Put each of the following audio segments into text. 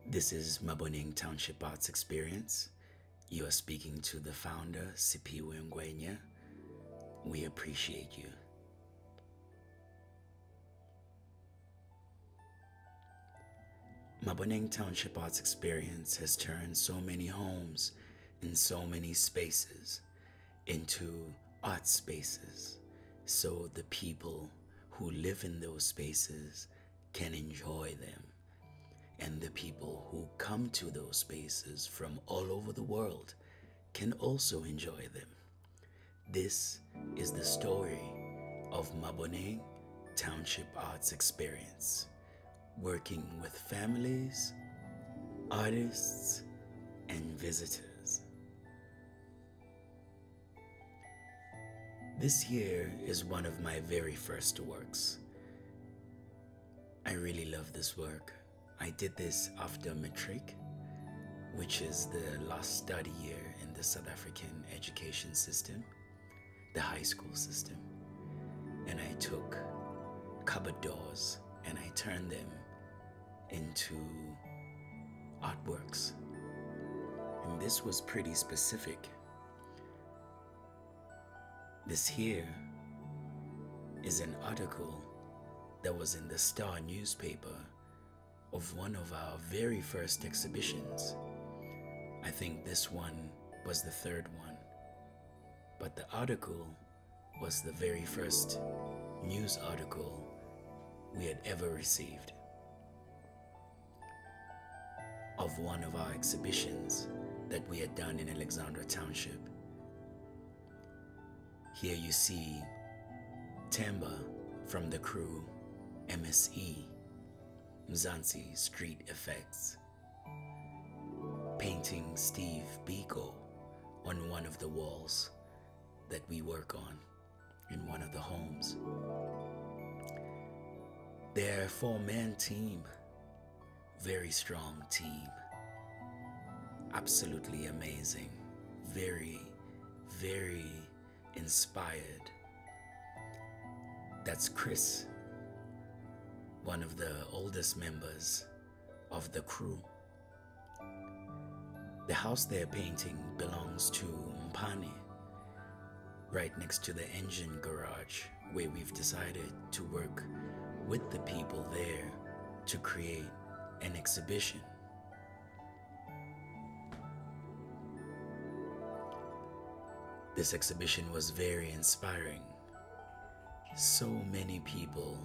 This is Maboneng Township Arts Experience. You are speaking to the founder, Siphiwe Ngwenya. We appreciate you. Maboneng Township Arts Experience has turned so many homes in so many spaces into art spaces so the people who live in those spaces can enjoy them, and the people who come to those spaces from all over the world can also enjoy them. This is the story of Maboneng Township Arts Experience, working with families, artists, and visitors. This year is one of my very first works. I really love this work. I did this after matric, which is the last study year in the South African education system, the high school system. And I took cupboard doors and I turned them into artworks. And this was pretty specific. This here is an article that was in the Star newspaper of one of our very first exhibitions. I think this one was the third one, but the article was the very first news article we had ever received of one of our exhibitions that we had done in Alexandra Township. Here you see Temba from the crew MSE, Mzansi Street Effects, painting Steve Biko on one of the walls that we work on in one of the homes. They're a four-man team, very strong team, absolutely amazing, very, very inspired. That's Chris, one of the oldest members of the crew. The house they're painting belongs to Mpane, right next to the engine garage, where we've decided to work with the people there to create an exhibition. This exhibition was very inspiring. So many people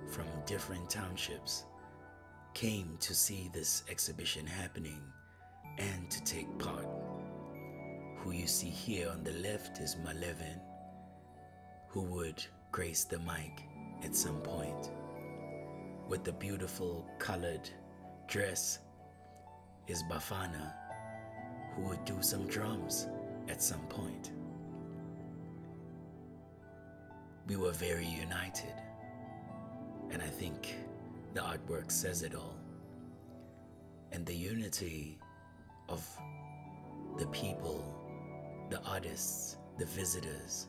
from different townships came to see this exhibition happening and to take part. Who you see here on the left is Malevin, who would grace the mic at some point. With the beautiful colored dress is Bafana, who would do some drums at some point. We were very united, and I think the artwork says it all. And the unity of the people, the artists, the visitors,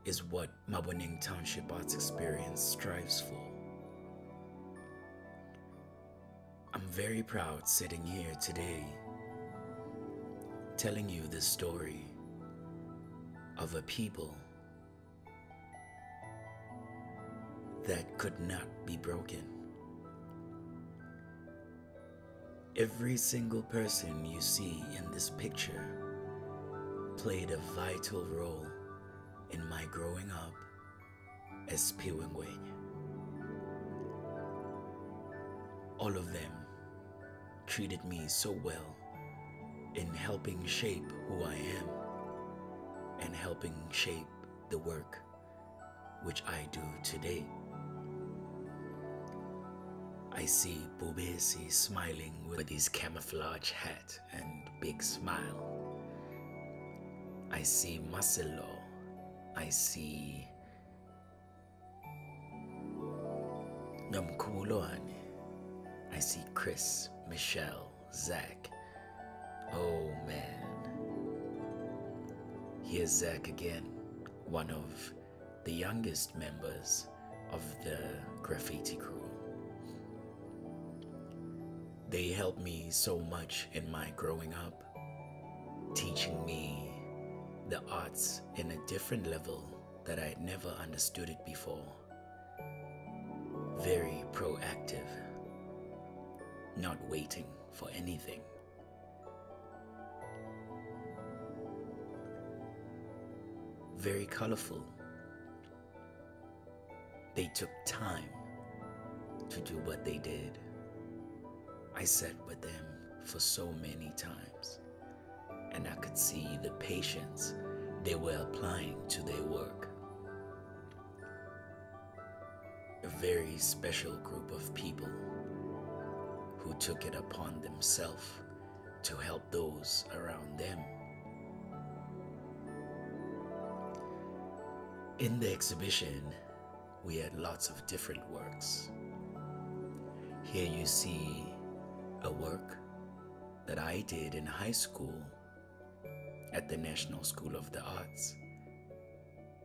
is what Maboneng Township Arts Experience strives for. I'm very proud sitting here today telling you the story of a people that could not be broken. Every single person you see in this picture played a vital role in my growing up as Siphiwe Ngwenya. All of them treated me so well in helping shape who I am and helping shape the work which I do today. I see Bubesi smiling with his camouflage hat and big smile. I see Marcelo. I see Namkulwane. I see Chris, Michelle, Zach. Oh man. Here's Zach again, one of the youngest members of the graffiti crew. They helped me so much in my growing up, teaching me the arts in a different level that I had never understood it before. Very proactive, not waiting for anything. Very colorful. They took time to do what they did. I sat with them for so many times, and I could see the patience they were applying to their work. A very special group of people who took it upon themselves to help those around them. In the exhibition, we had lots of different works. Here you see a work that I did in high school at the National School of the Arts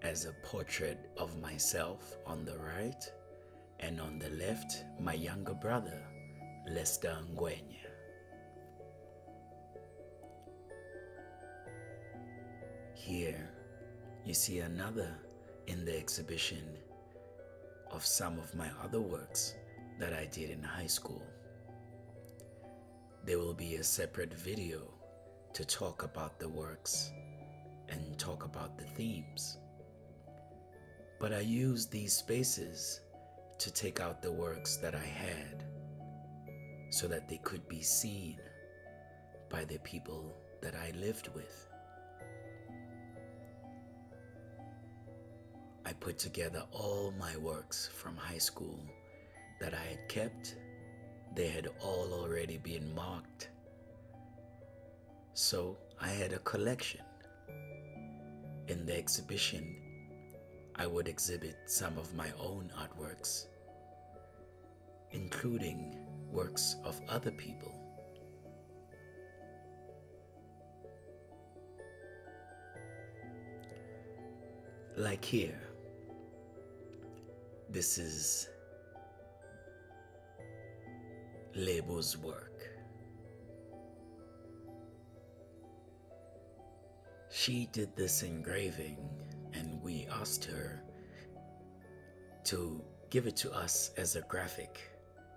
as a portrait of myself on the right, and on the left, my younger brother, Lester Ngwenya. Here you see another in the exhibition of some of my other works that I did in high school. There will be a separate video to talk about the works and talk about the themes. But I used these spaces to take out the works that I had so that they could be seen by the people that I lived with. I put together all my works from high school that I had kept. They had all already been marked. So I had a collection. In the exhibition, I would exhibit some of my own artworks, including works of other people. Like here, this is Lebo's work. She did this engraving, and we asked her to give it to us as a graphic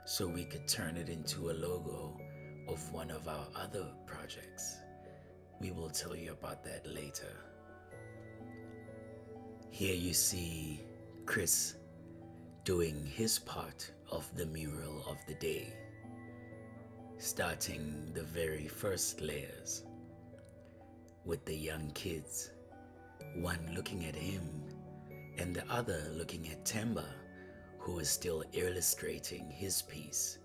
so we could turn it into a logo of one of our other projects. We will tell you about that later. Here you see Chris doing his part of the mural of the day, starting the very first layers with the young kids, one looking at him and the other looking at Temba, who is still illustrating his piece,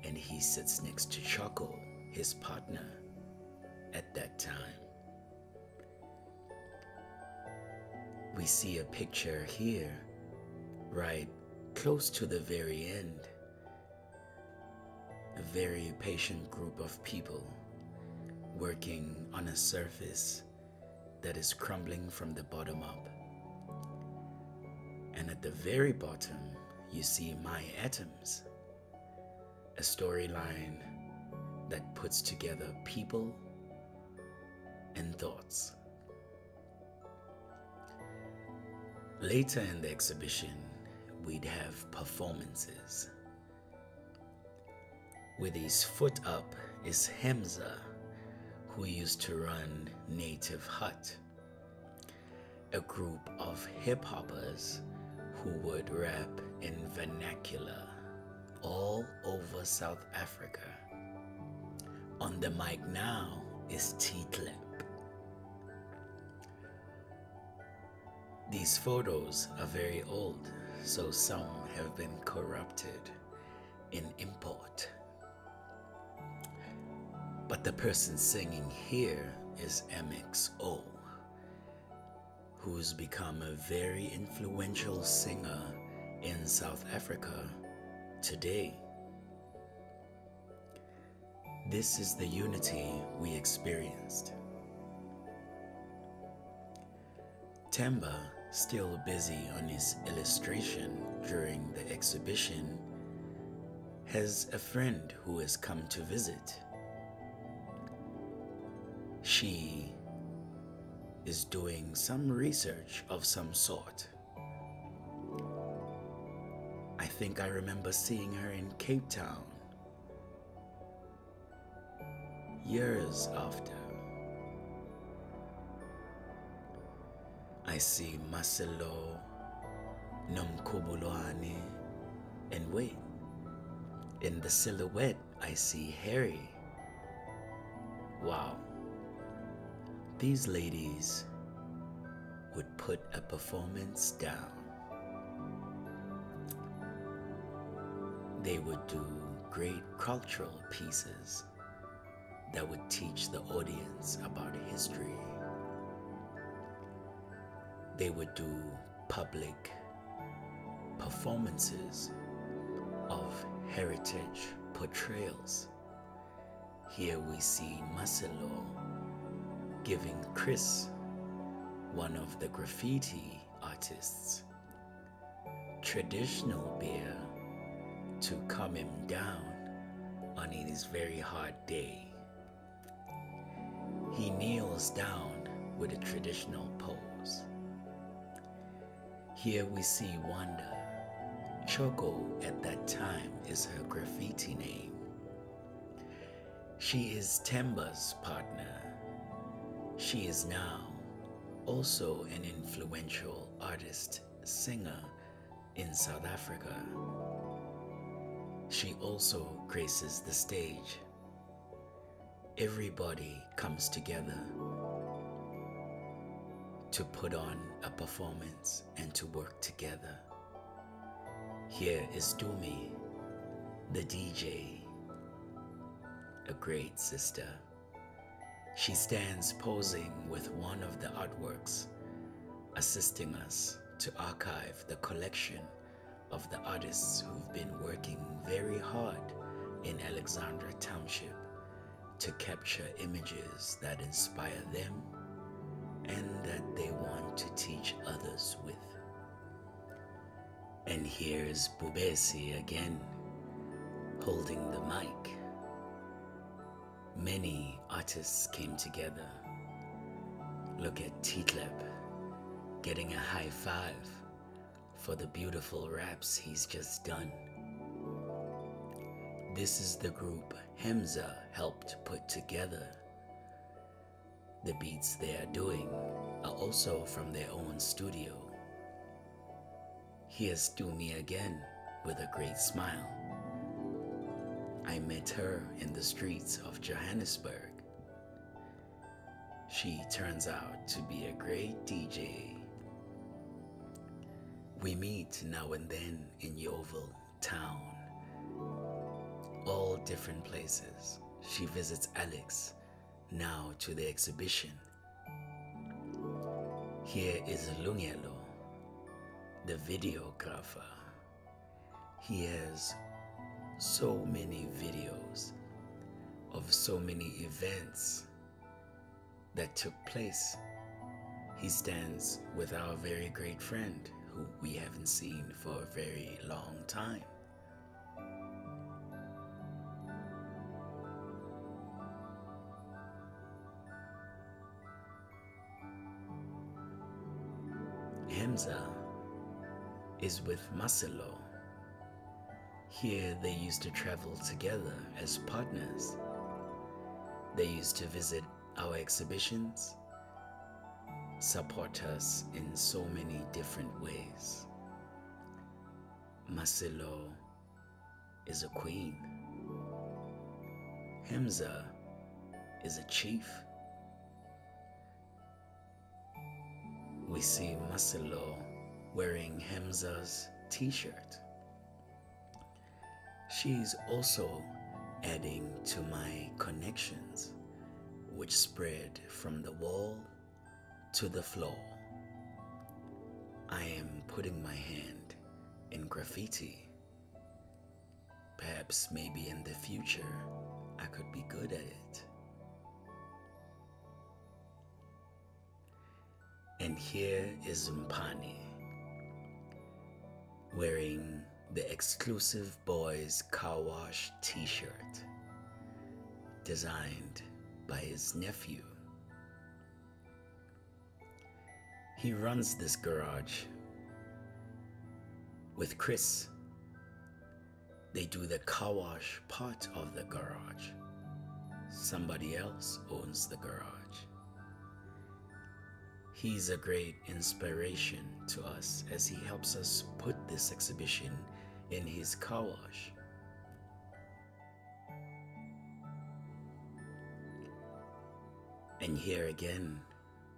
and he sits next to Choco, his partner, at that time. We see a picture here, right close to the very end. A very patient group of people working on a surface that is crumbling from the bottom up. And at the very bottom, you see My Atoms, a storyline that puts together people and thoughts. Later in the exhibition, we'd have performances. With his foot up is Hemza, who used to run Native Hut, a group of hip-hoppers who would rap in vernacular all over South Africa. On the mic now is T-Clip. These photos are very old, so some have been corrupted in import. But the person singing here is MXO, who's become a very influential singer in South Africa today. This is the unity we experienced. Temba, still busy on his illustration during the exhibition, has a friend who has come to visit. She is doing some research of some sort. I think I remember seeing her in Cape Town years after. I see Marcelo, Nomkubulwane, and wait, in the silhouette I see Harry. Wow, these ladies would put a performance down. They would do great cultural pieces that would teach the audience about history. They would do public performances of heritage portrayals. Here we see Marcelo giving Chris, one of the graffiti artists, traditional beer to calm him down on his very hard day. He kneels down with a traditional pose. Here we see Wanda. Choco at that time is her graffiti name. She is Temba's partner. She is now also an influential artist, singer in South Africa. She also graces the stage. Everybody comes together to put on a performance and to work together. Here is Dumi, the DJ, a great sister. She stands posing with one of the artworks, assisting us to archive the collection of the artists who've been working very hard in Alexandra Township to capture images that inspire them and that they want to teach others with. And here's Bubesi again, holding the mic. Many artists came together. Look at Titlep getting a high five for the beautiful raps he's just done. This is the group Hemza helped put together. The beats they are doing are also from their own studio. Here's Dumi again with a great smile. I met her in the streets of Johannesburg. She turns out to be a great DJ. We meet now and then in Yeovil town, all different places. She visits Alex, now to the exhibition. Here is Lungelo, the videographer. He has so many videos of so many events that took place. He stands with our very great friend who we haven't seen for a very long time. Hemza is with Marcelo. Here they used to travel together as partners. They used to visit our exhibitions, support us in so many different ways. Marcelo is a queen. Hemza is a chief. We see Marcelo wearing Hemza's t-shirt. She's also adding to my connections, which spread from the wall to the floor. I am putting my hand in graffiti. Perhaps maybe in the future I could be good at it. And here is Mpani wearing the exclusive boys car wash t-shirt designed by his nephew. He runs this garage with Chris. They do the car wash part of the garage. Somebody else owns the garage. He's a great inspiration to us as he helps us put this exhibition in his car wash. And here again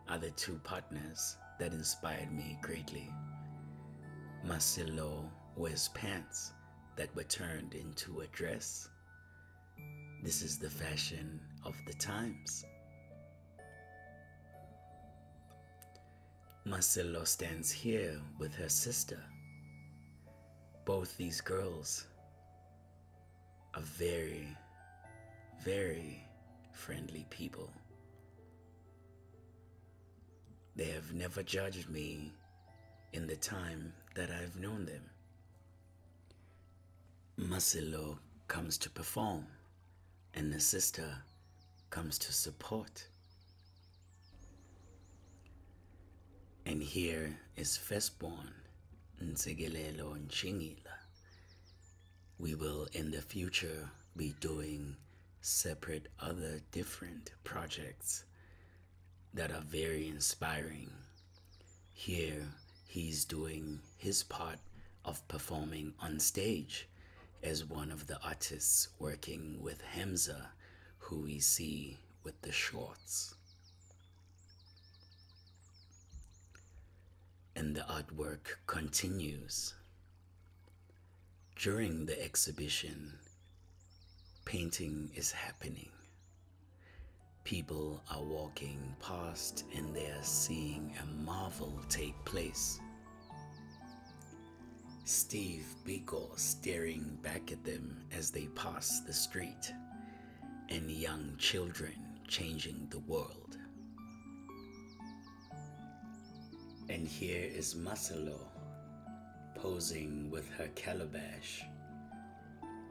are the two partners that inspired me greatly. Marcelo wears pants that were turned into a dress. This is the fashion of the times. Marcelo stands here with her sister. Both these girls are very, very friendly people. They have never judged me in the time that I've known them. Marcelo comes to perform, and the sister comes to support. And here is firstborn Nzegelelo Nchingila. We will in the future be doing separate other different projects that are very inspiring. Here he's doing his part of performing on stage as one of the artists working with Hamza, who we see with the shorts. And the artwork continues. During the exhibition, painting is happening. People are walking past and they are seeing a marvel take place. Steve Biko staring back at them as they pass the street, and young children changing the world. And here is Marcelo posing with her calabash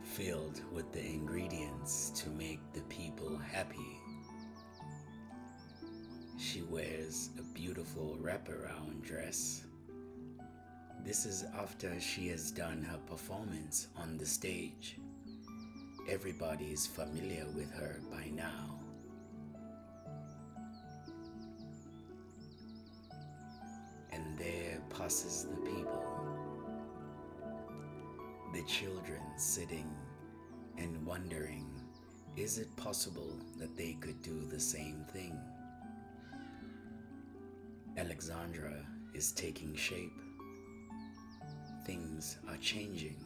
filled with the ingredients to make the people happy. She wears a beautiful wraparound dress. This is after she has done her performance on the stage. Everybody is familiar with her by now. And there passes the people, the children sitting and wondering, is it possible that they could do the same thing? Alexandra is taking shape. Things are changing.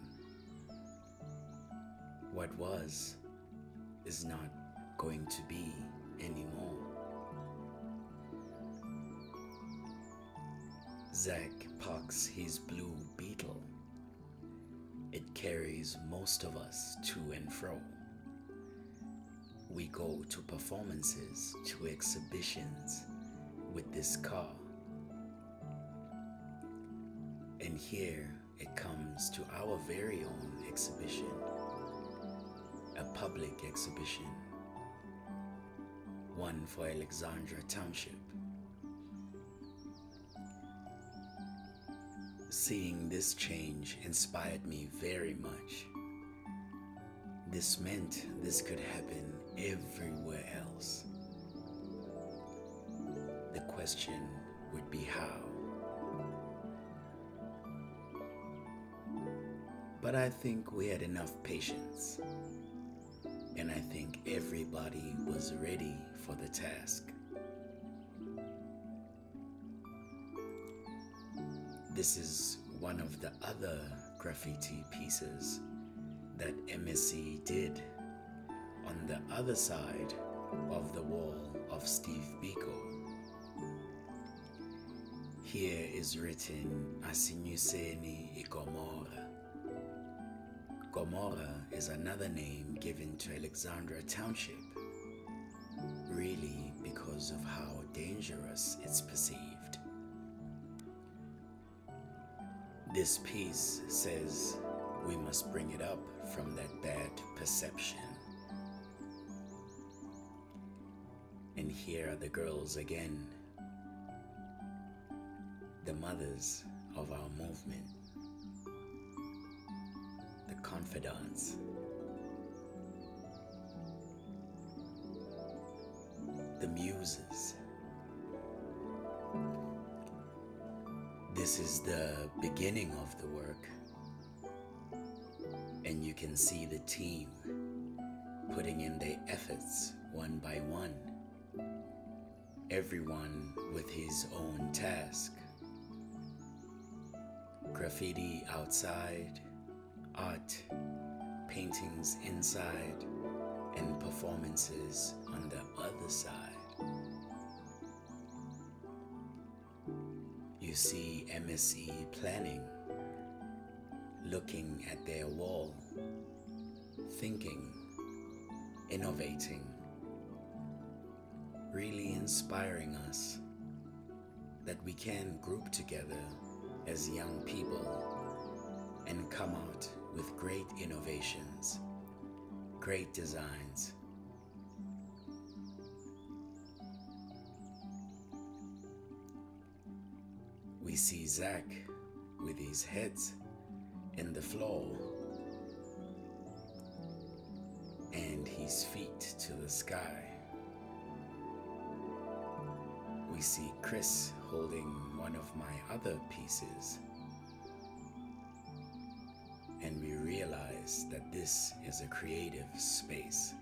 What was is not going to be anymore. Zach parks his blue Beetle. It carries most of us to and fro. We go to performances, to exhibitions with this car. And here it comes to our very own exhibition, a public exhibition, one for Alexandra Township. Seeing this change inspired me very much. This meant this could happen everywhere else. The question would be how. But I think we had enough patience, and I think everybody was ready for the task. This is one of the other graffiti pieces that MSC did on the other side of the wall of Steve Biko. Here is written Asinyuseni Igomora. Gomorrah is another name given to Alexandra Township, really because of how dangerous it's perceived. This piece says, we must bring it up from that bad perception. And here are the girls again, the mothers of our movement, the confidants, the muses. This is the beginning of the work, and you can see the team putting in their efforts one by one, everyone with his own task. Graffiti outside, art, paintings inside, and performances on the other side. You see MSE planning, looking at their wall, thinking, innovating, really inspiring us that we can group together as young people and come out with great innovations, great designs. We see Zach with his heads in the floor and his feet to the sky. We see Chris holding one of my other pieces, and we realize that this is a creative space.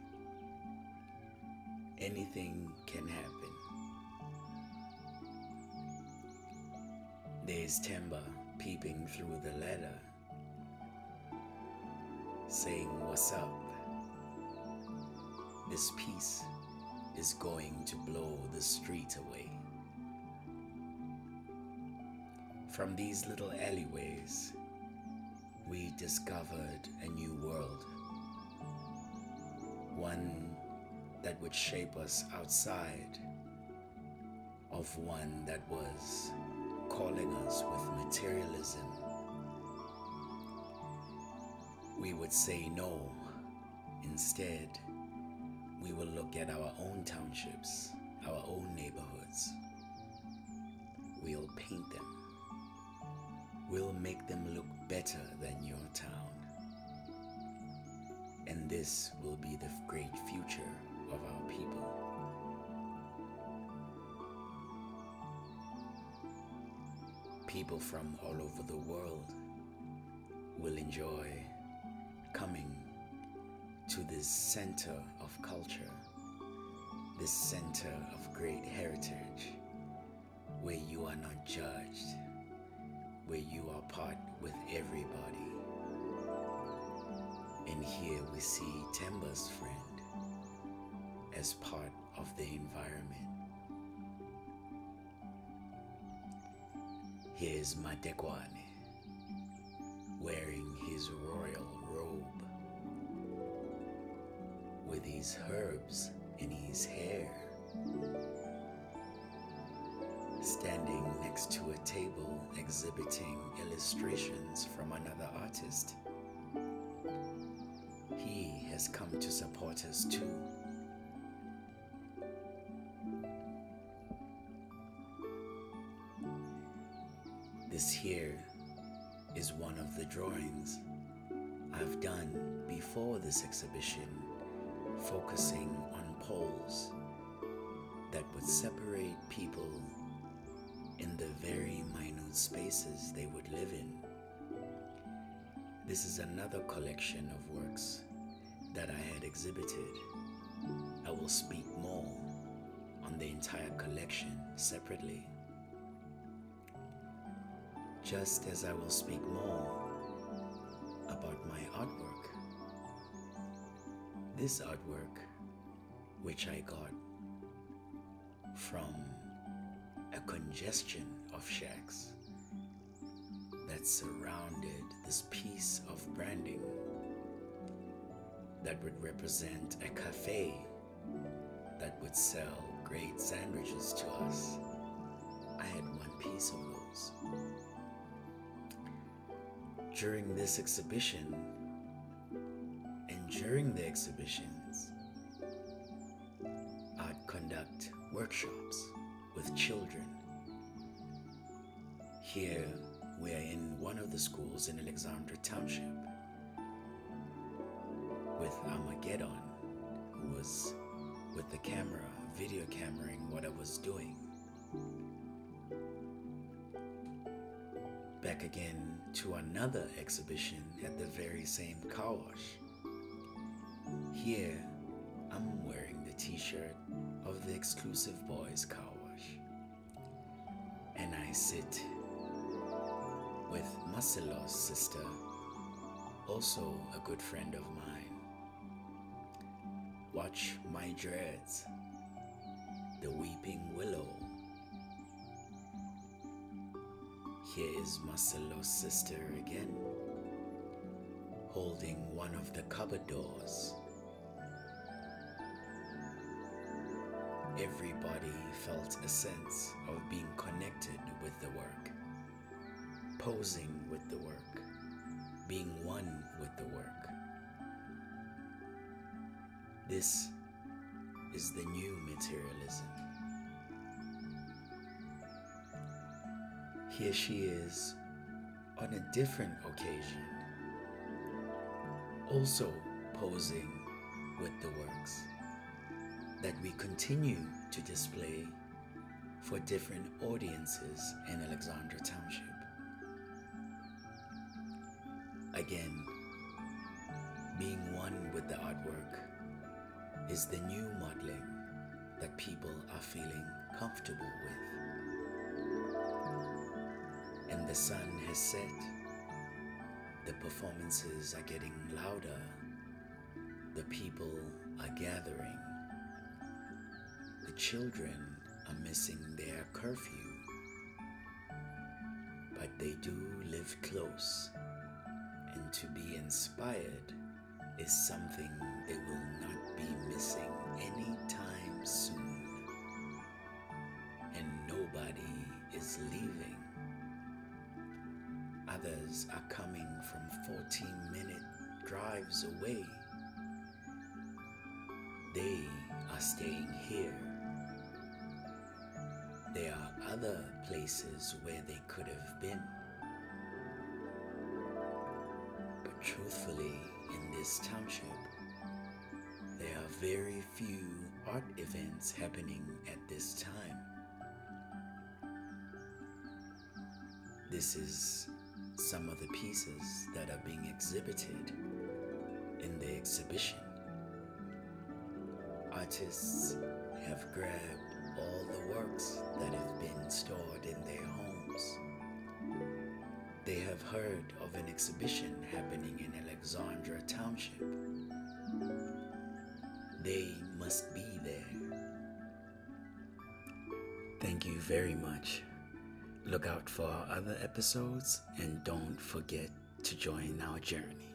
Anything can happen. There's Temba peeping through the ladder, saying, "What's up? This piece is going to blow the street away." From these little alleyways, we discovered a new world, one that would shape us outside of one that was calling us with materialism. We would say no. Instead, we will look at our own townships, our own neighborhoods. We'll paint them. We'll make them look better than your town. And this will be the great future of our people. People from all over the world will enjoy coming to this center of culture, this center of great heritage, where you are not judged, where you are part with everybody. And here we see Temba's friend as part of the environment. Here's Madekwane wearing his royal robe with his herbs in his hair, standing next to a table exhibiting illustrations from another artist. He has come to support us too. This here is one of the drawings I've done before this exhibition, focusing on poles that would separate people in the very minute spaces they would live in. This is another collection of works that I had exhibited. I will speak more on the entire collection separately, just as I will speak more about my artwork. This artwork, which I got from a congestion of shacks that surrounded this piece of branding that would represent a cafe that would sell great sandwiches to us. I had one piece of those. during this exhibition and during the exhibitions, I'd conduct workshops with children. Here we are in one of the schools in Alexandra Township with Armageddon, who was with the camera, video cameraing what I was doing. Back again to another exhibition at the very same car wash. Here, I'm wearing the t-shirt of the Exclusive Boys car wash. And I sit with Marcelo's sister, also a good friend of mine. Watch my dreads, the weeping willow. Here is Marcelo's sister again, holding one of the cupboard doors. Everybody felt a sense of being connected with the work, posing with the work, being one with the work. This is the new materialism. Here she is on a different occasion, also posing with the works that we continue to display for different audiences in Alexandra Township. Again, being one with the artwork is the new modeling that people are feeling comfortable with. And the sun has set, the performances are getting louder, the people are gathering, the children are missing their curfew, but they do live close, and to be inspired is something they will not be missing anytime soon. And nobody is leaving. Others are coming from 14-minute drives away. They are staying here. There are other places where they could have been. But truthfully, in this township, there are very few art events happening at this time. This is some of the pieces that are being exhibited in the exhibition. Artists have grabbed all the works that have been stored in their homes. They have heard of an exhibition happening in Alexandra Township. They must be there. Thank you very much. Look out for our other episodes and don't forget to join our journey.